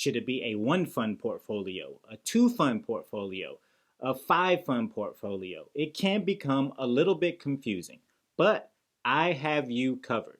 Should it be a 1-fund portfolio, a 2-fund portfolio, a 5-fund portfolio? It can become a little bit confusing, but I have you covered.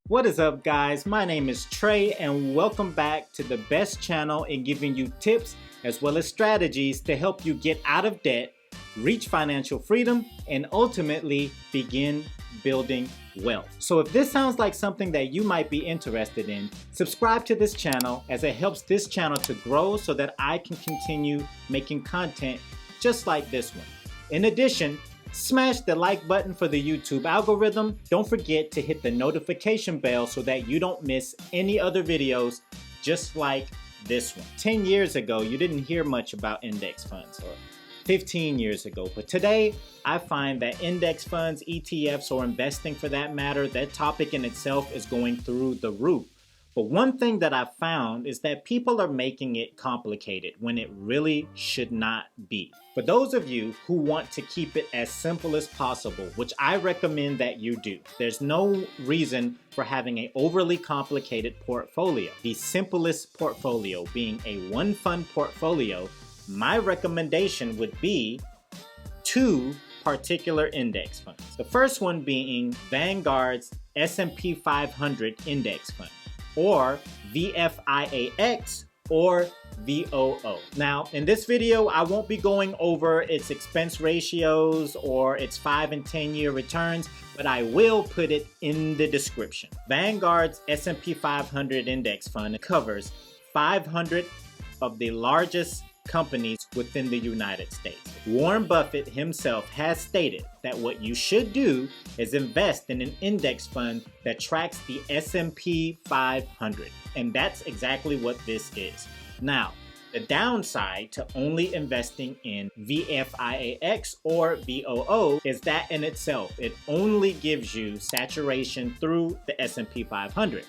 What is up, guys? My name is Trey, and welcome back to the best channel in giving you tips as well as strategies to help you get out of debt, reach financial freedom, and ultimately begin building wealth. So if this sounds like something that you might be interested in, subscribe to this channel as it helps this channel to grow so that I can continue making content just like this one. In addition, smash the like button for the YouTube algorithm. Don't forget to hit the notification bell so that you don't miss any other videos just like this one. 10 years ago, you didn't hear much about index funds, or 15 years ago, but today I find that index funds, ETFs, or investing for that matter, that topic in itself is going through the roof. But one thing that I found is that people are making it complicated when it really should not be. For those of you who want to keep it as simple as possible, which I recommend that you do, there's no reason for having an overly complicated portfolio. The simplest portfolio being a 1-fund portfolio, my recommendation would be 2 particular index funds. The first one being Vanguard's S&P 500 Index Fund, or VFIAX, or VOO. Now, in this video, I won't be going over its expense ratios or its 5 and 10-year returns, but I will put it in the description. Vanguard's S&P 500 Index Fund covers 500 of the largest companies within the United States. Warren Buffett himself has stated that what you should do is invest in an index fund that tracks the S&P 500. And that's exactly what this is. Now, the downside to only investing in VFIAX or VOO is that in itself, it only gives you saturation through the S&P 500.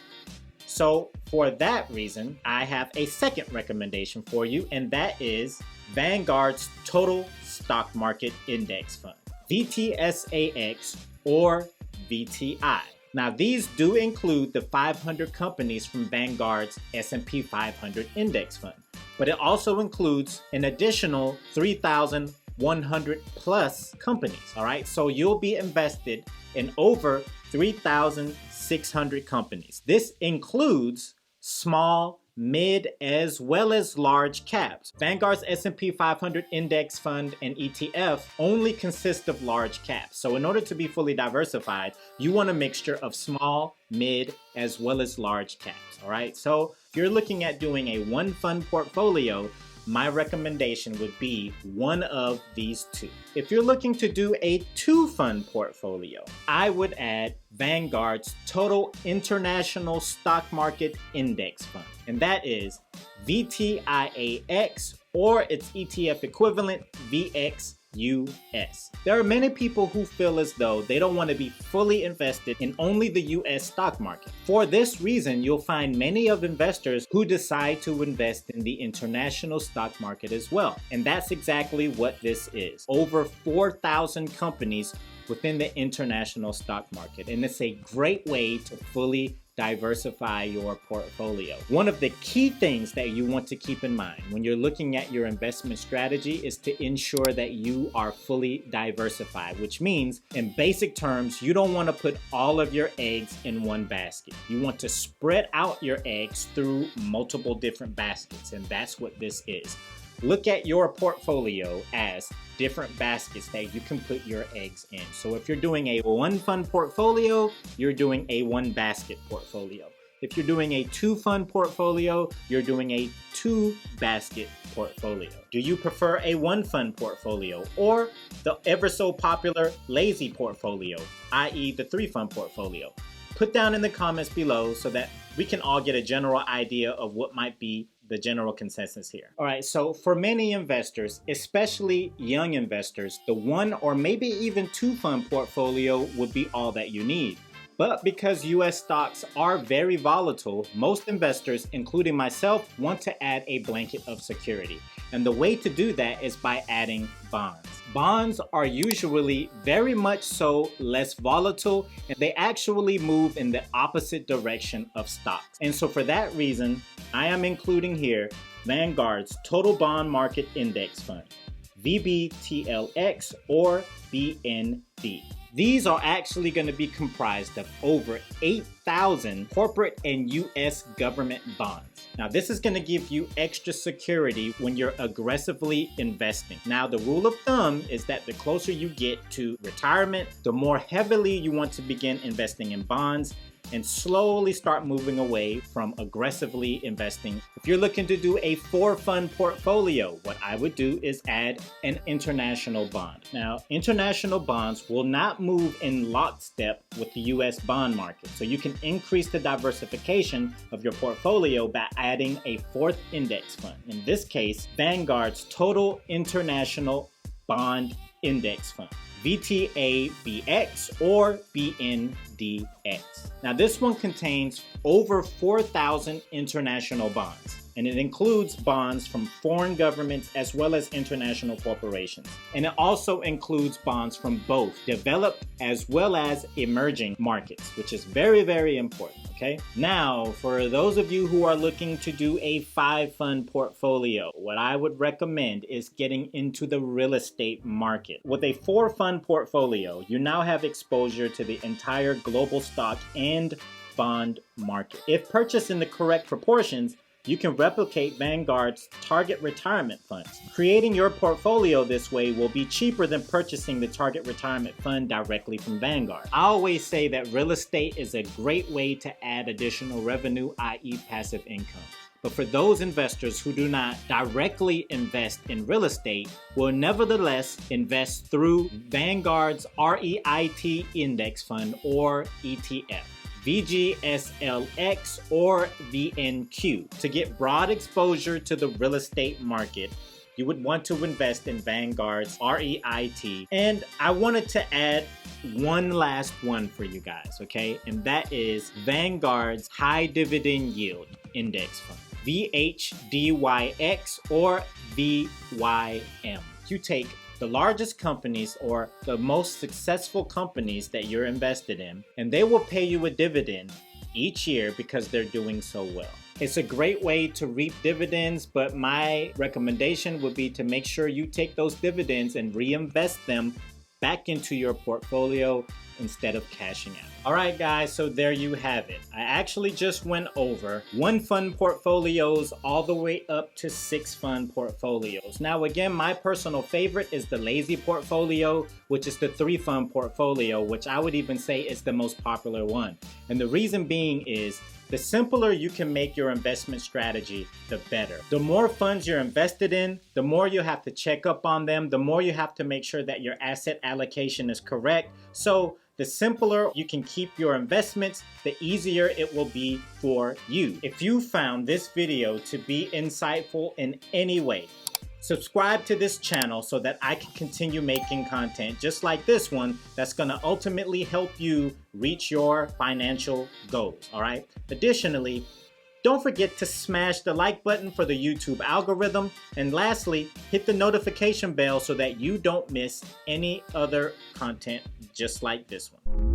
So for that reason, I have a second recommendation for you, and that is Vanguard's Total Stock Market Index Fund, VTSAX or VTI. Now, these do include the 500 companies from Vanguard's S&P 500 Index Fund, but it also includes an additional 3,100 plus companies, all right? So you'll be invested in over 3,600 companies. This includes small, mid, as well as large caps. Vanguard's S&P 500 Index Fund and ETF only consist of large caps. So in order to be fully diversified, you want a mixture of small, mid, as well as large caps, all right? So if you're looking at doing a 1-fund portfolio, my recommendation would be one of these 2. If you're looking to do a 2-fund portfolio, I would add Vanguard's Total International Stock Market Index Fund, and that is VTIAX or its ETF equivalent VXUS. There are many people who feel as though they don't want to be fully invested in only the US stock market. For this reason, you'll find many of investors who decide to invest in the international stock market as well. And that's exactly what this is. Over 4,000 companies within the international stock market. And it's a great way to fully diversify your portfolio. One of the key things that you want to keep in mind when you're looking at your investment strategy is to ensure that you are fully diversified, which means in basic terms, you don't want to put all of your eggs in one basket. You want to spread out your eggs through multiple different baskets, and that's what this is. Look at your portfolio as different baskets that you can put your eggs in. So if you're doing a 1-fund portfolio, you're doing a 1-basket portfolio. If you're doing a 2-fund portfolio, you're doing a 2-basket portfolio. Do you prefer a 1-fund portfolio or the ever so popular lazy portfolio, i.e. the 3-fund portfolio? Put down in the comments below so that we can all get a general idea of what might be the general consensus here. All right, so for many investors, especially young investors, the 1 or maybe even 2-fund portfolio would be all that you need. But because US stocks are very volatile, most investors, including myself, want to add a blanket of security. And the way to do that is by adding bonds. Bonds are usually very much so less volatile, and they actually move in the opposite direction of stocks. And so for that reason, I am including here Vanguard's Total Bond Market Index Fund, VBTLX or BND. These are actually going to be comprised of over 8,000 corporate and US government bonds. Now, this is going to give you extra security when you're aggressively investing. Now, the rule of thumb is that the closer you get to retirement, the more heavily you want to begin investing in bonds and slowly start moving away from aggressively investing. If you're looking to do a 4-fund portfolio, what I would do is add an international bond. Now, international bonds will not move in lockstep with the US bond market, so you can increase the diversification of your portfolio by adding a 4th index fund. In this case, Vanguard's Total International Bond Index Fund, VTABX or BNDX. Now, this one contains over 4,000 international bonds, and it includes bonds from foreign governments as well as international corporations. And it also includes bonds from both developed as well as emerging markets, which is very, very important, okay? Now, for those of you who are looking to do a 5-fund portfolio, what I would recommend is getting into the real estate market. With a 4-fund portfolio, you now have exposure to the entire global stock and bond market. If purchased in the correct proportions, you can replicate Vanguard's target retirement funds. Creating your portfolio this way will be cheaper than purchasing the target retirement fund directly from Vanguard. I always say that real estate is a great way to add additional revenue, i.e. passive income. But for those investors who do not directly invest in real estate, will nevertheless invest through Vanguard's REIT Index Fund or ETF, VGSLX or VNQ. To get broad exposure to the real estate market, you would want to invest in Vanguard's REIT. And I wanted to add one last one for you guys, okay? And that is Vanguard's High Dividend Yield Index Fund, VHDYX or VYM. You take the largest companies or the most successful companies that you're invested in, and they will pay you a dividend each year because they're doing so well. It's a great way to reap dividends, but my recommendation would be to make sure you take those dividends and reinvest them back into your portfolio instead of cashing out. All right, guys, so there you have it. I actually just went over 1-fund portfolios all the way up to 6-fund portfolios. Now, again, my personal favorite is the lazy portfolio, which is the 3-fund portfolio, which I would even say is the most popular one. And the reason being is the simpler you can make your investment strategy, the better. The more funds you're invested in, the more you have to check up on them, the more you have to make sure that your asset allocation is correct. So the simpler you can keep your investments, the easier it will be for you. If you found this video to be insightful in any way, subscribe to this channel so that I can continue making content just like this one that's going to ultimately help you reach your financial goals, all right? Additionally, don't forget to smash the like button for the YouTube algorithm. And lastly, hit the notification bell so that you don't miss any other content just like this one.